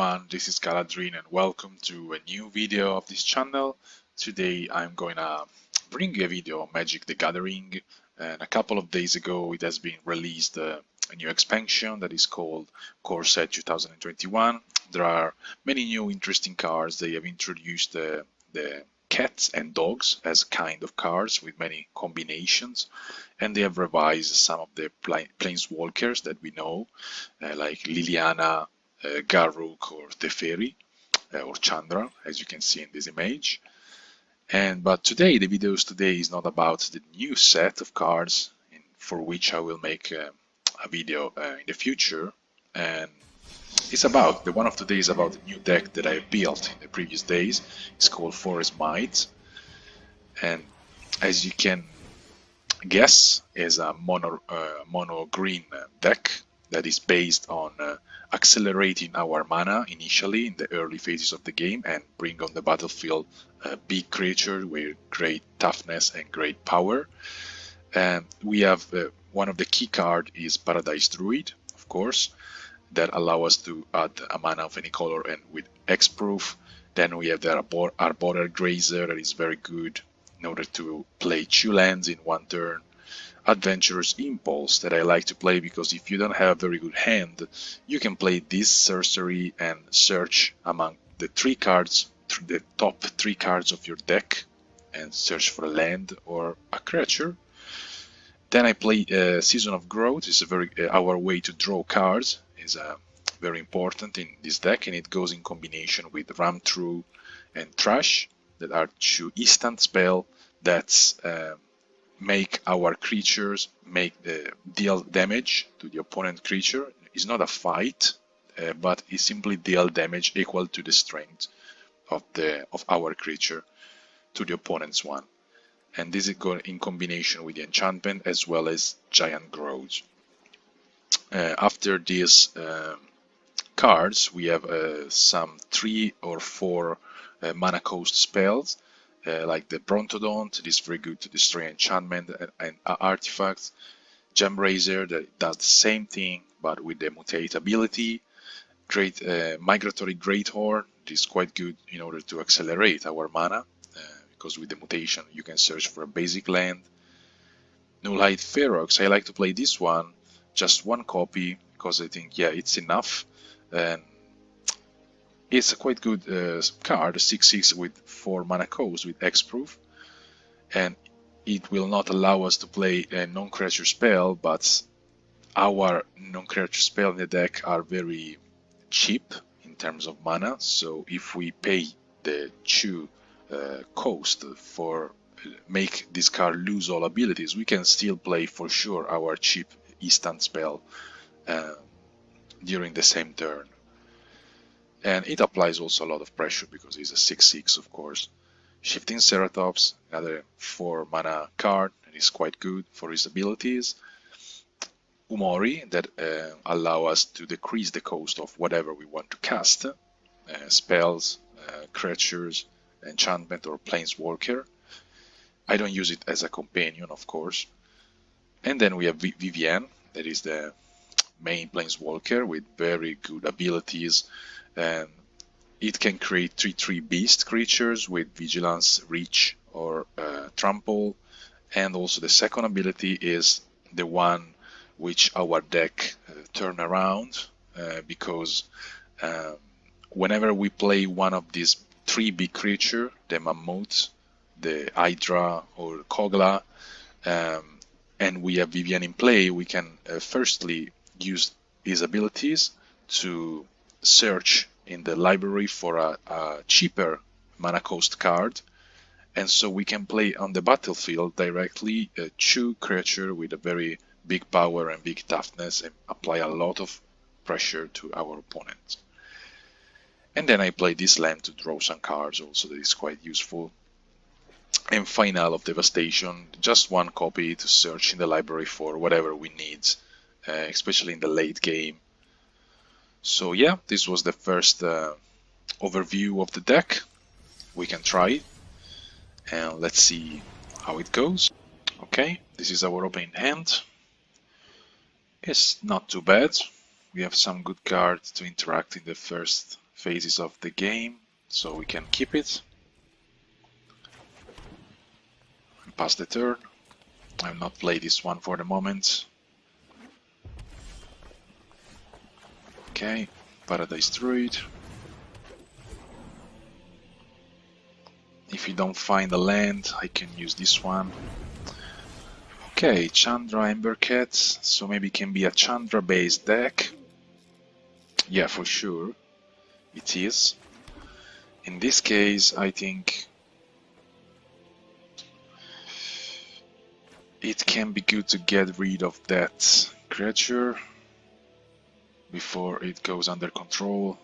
everyone, this is Galadrin and welcome to a new video of this channel. Today I'm gonna bring you a video on Magic the Gathering, and a couple of days ago it has been released a new expansion that is called Core Set 2021. There are many new interesting cards. They have introduced the cats and dogs as kind of cards with many combinations, and they have revised some of the planeswalkers that we know, like Liliana, Garruk, or Teferi, or Chandra, as you can see in this image. But today, the videos today is not about the new set of cards, for which I will make a video in the future, and it's about, the one of today is about the new deck that I built in the previous days. It's called Forest Might, and as you can guess, is a mono green deck that is based on accelerating our mana initially in the early phases of the game and bring on the battlefield a big creature with great toughness and great power. And we have one of the key cards is Paradise Druid, of course, that allow us to add a mana of any color and with X-proof. Then we have the Arboreal Grazer that is very good in order to play 2 lands in 1 turn. Adventurer's Impulse that I like to play because if you don't have a very good hand, you can play this sorcery and search among the 3 cards, the top 3 cards of your deck, and search for a land or a creature. Then I play Season of Growth. It's a very our way to draw cards is very important in this deck, and it goes in combination with Ram Through and Trash, that are 2 instant spell that make our creatures deal damage to the opponent creature. It's not a fight, but it simply deal damage equal to the strength of our creature to the opponent's one. And this is going in combination with the enchantment as well as Giant Growth. After these cards, we have some 3 or 4 mana cost spells, like the Brontodont. It is very good to destroy enchantment and artifacts. Gemraiser that does the same thing but with the mutate ability. Migratory Greathorn. It is quite good in order to accelerate our mana, because with the mutation you can search for a basic land. Nullhide Ferox, I like to play this one, just 1 copy, because I think, yeah, it's enough. And it's a quite good card, 6/6 with 4 mana cost with X-proof, and it will not allow us to play a non-creature spell, but our non-creature spell in the deck are very cheap in terms of mana. So if we pay the 2 cost for make this card lose all abilities, we can still play for sure our cheap instant spell during the same turn. And it applies also a lot of pressure because it's a 6/6, of course. Shifting Ceratops, another 4 mana card, and is quite good for his abilities. Umori, that allow us to decrease the cost of whatever we want to cast, spells, creatures, enchantment, or planeswalker. I don't use it as a companion, of course. And then we have Vivienne, that is the main planeswalker with very good abilities. And it can create 3/3 beast creatures with vigilance, reach, or trample. And also the second ability is the one which our deck turn around, because whenever we play one of these 3 big creatures, the Mammoth, the Hydra, or Kogla, and we have Vivienne in play, we can firstly use his abilities to search in the library for a cheaper mana cost card, and so we can play on the battlefield directly 2 creature with a very big power and big toughness and apply a lot of pressure to our opponent. And then I play this land to draw some cards also, that is quite useful. And Final of Devastation, just 1 copy to search in the library for whatever we need, especially in the late game. So yeah, this was the first overview of the deck. We can try it, and let's see how it goes. Okay, this is our opening hand. It's not too bad. We have some good cards to interact in the first phases of the game, so we can keep it and pass the turn. I will not play this one for the moment. Okay, Paradise Druid. If you don't find a land, I can use this one. Okay, Chandra Embercat, so maybe it can be a Chandra based deck. Yeah, for sure, it is. In this case, I think it can be good to get rid of that creature before it goes under control.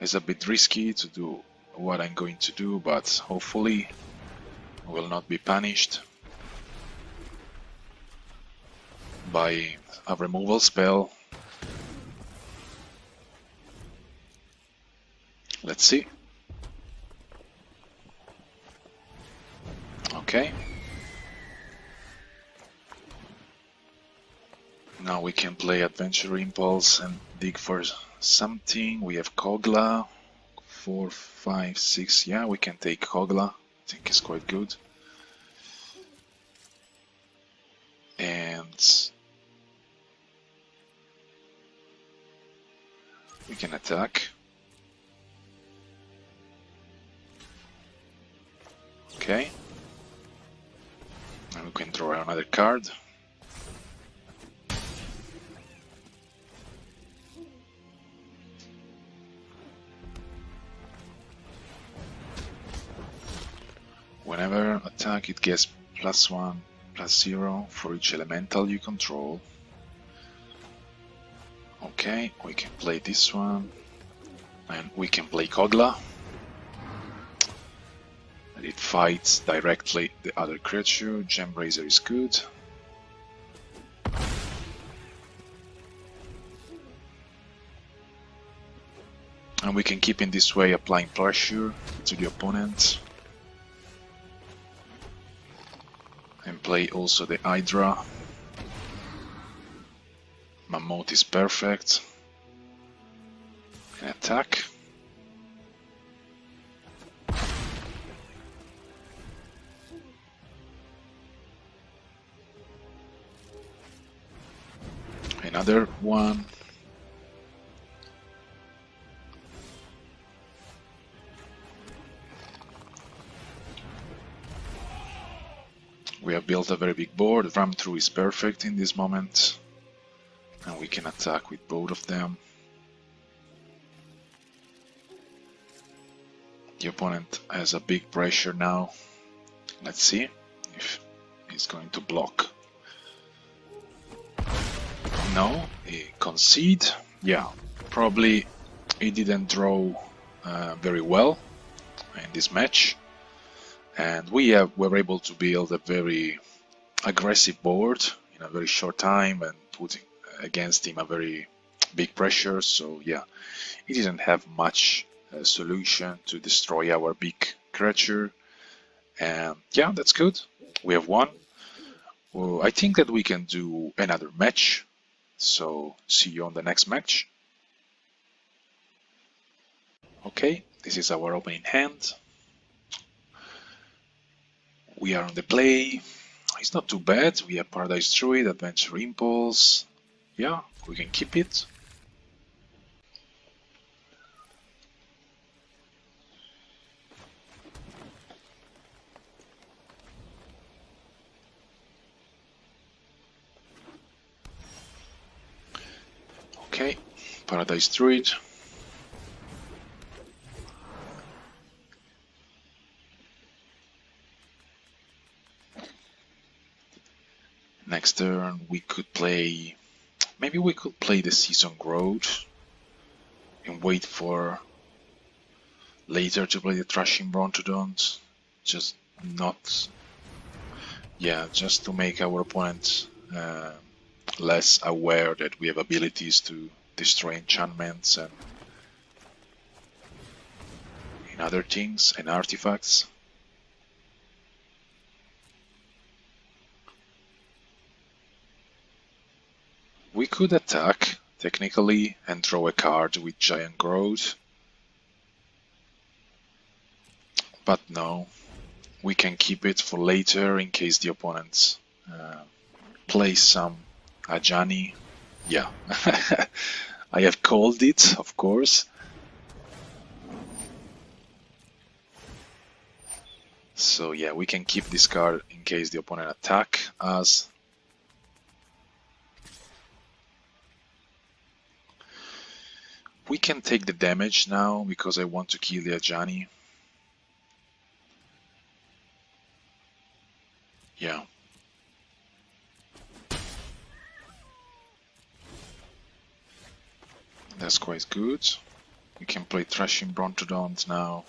It's a bit risky to do what I'm going to do, but hopefully I will not be punished by a removal spell. Let's see. Okay. Now we can play Adventure Impulse and dig for something. We have Kogla. 4, 5, 6. Yeah, we can take Kogla. I think it's quite good. And we can attack. Okay. And we can draw another card. Whenever attack, it gets +1, +0 for each elemental you control. Okay, we can play this one. And we can play Kogla. And it fights directly the other creature. Gembrazer is good. And we can keep in this way applying pressure to the opponent. And play also the Hydra. Mammoth is perfect. And attack. Another one. We have built a very big board. Ram through is perfect in this moment. And we can attack with both of them. The opponent has a big pressure now. Let's see if he's going to block. No, he concede. Yeah, probably he didn't draw very well in this match. And we were able to build a very aggressive board in a very short time and putting against him a very big pressure. So yeah, he didn't have much solution to destroy our big creature. And yeah, that's good. We have won. Well, I think that we can do another match. So see you on the next match. Okay, this is our opening hand. We are on the play. It's not too bad. We have Paradise Druid, Adventure Impulse. Yeah, we can keep it. Okay, Paradise Druid. Next turn we could play, maybe we could play the Season Growth and wait for later to play the Thrashing Brontodons. Just not, yeah, just to make our opponent less aware that we have abilities to destroy enchantments and other things and artifacts. We could attack technically and draw a card with Giant Growth, But no, we can keep it for later in case the opponents play some Ajani. Yeah, I have called it, of course. So yeah, we can keep this card in case the opponent attack us. We can take the damage now because I want to kill the Ajani. Yeah. That's quite good. We can play Thrashing Brontodons now.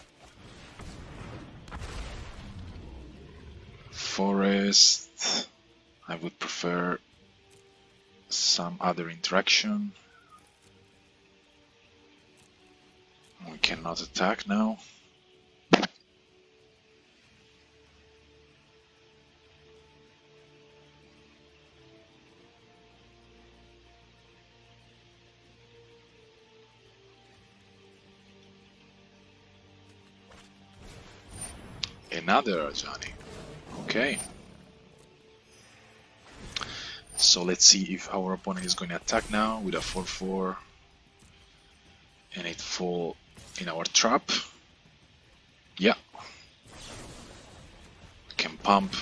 Forest. I would prefer some other interaction. We cannot attack now. Another Ajani. Okay. So let's see if our opponent is going to attack now with a 4-4 and it fall in our trap. Yeah. Can pump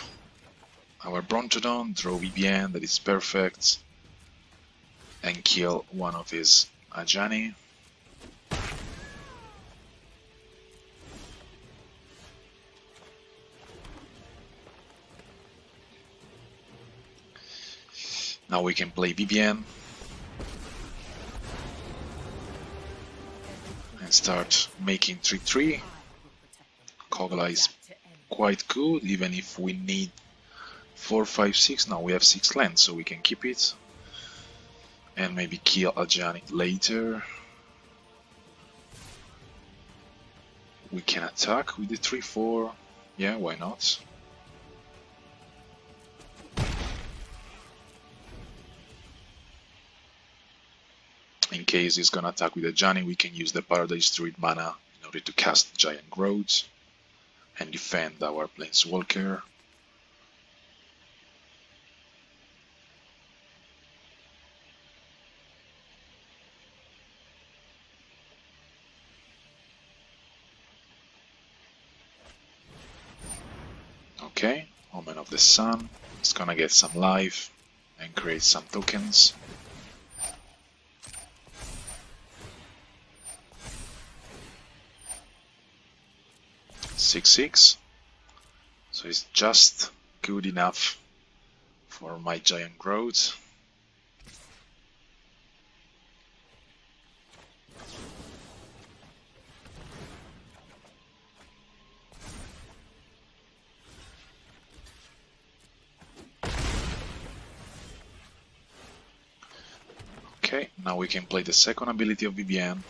our Brontodon, draw Vivienne, that is perfect, and kill one of his Ajani. Now we can play Vivienne and start making 3-3. Kogla is quite good, even if we need 4, 5, 6. Now we have 6 lands, so we can keep it. And maybe kill Ajani later. We can attack with the 3-4. Yeah, why not? In case he's gonna attack with Ajani, we can use the Paradise Druid mana in order to cast Giant Growth and defend our Planeswalker. Okay, Omen of the Sun. It's gonna get some life and create some tokens. Six, so it's just good enough for my Giant Growth. Okay, now we can play the second ability of Vivienne.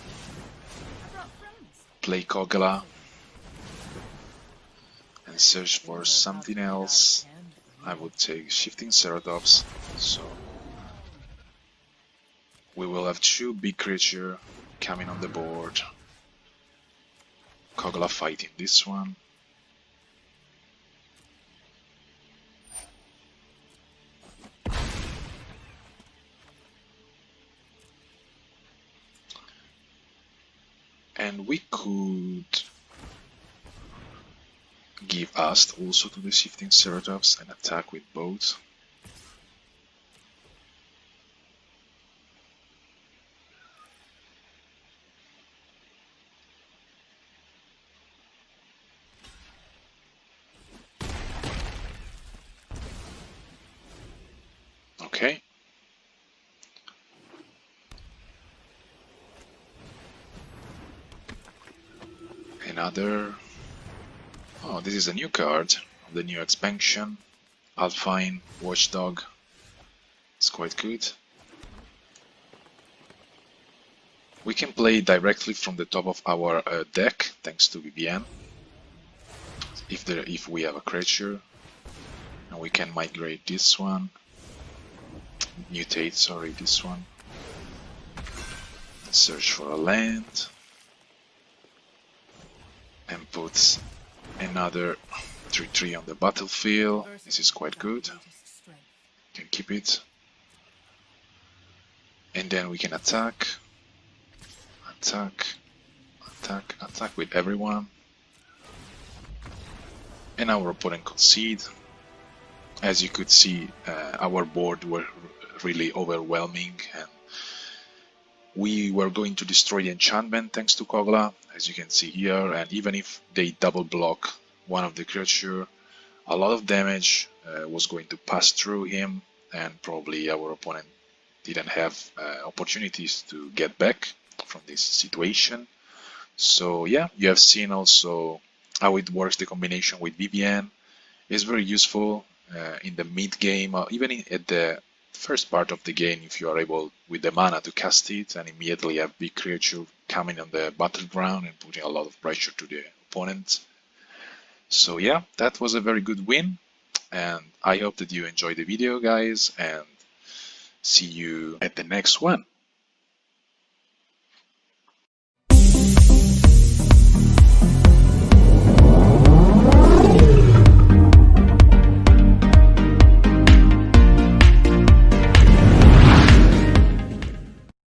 Play Kogla. And search for something else. I would take Shifting Ceratops. So we will have 2 big creatures coming on the board. Kogla fighting this one. And we could give Ast also to the Shifting Ceratops and attack with both. Okay. Another. Oh, this is a new card of the new expansion. Alpine Watchdog. It's quite good. We can play directly from the top of our deck, thanks to Vivienne. If we have a creature, and we can migrate this one. Mutate, sorry, this one. Search for a land. And put Another 3-3 on the battlefield. This is quite good. Can keep it. And then we can attack, attack, attack, attack with everyone. And our opponent concede. As you could see, our board were really overwhelming, and we were going to destroy the enchantment thanks to Kogla, as you can see here. And even if they double block one of the creature, a lot of damage was going to pass through him, and probably our opponent didn't have opportunities to get back from this situation. So yeah, you have seen also how it works, the combination with Vivienne is very useful in the mid game, or even at the first part of the game, if you are able with the mana to cast it and immediately have big creature coming on the battleground and putting a lot of pressure to the opponent. So yeah, that was a very good win, and I hope that you enjoyed the video, guys, and see you at the next one.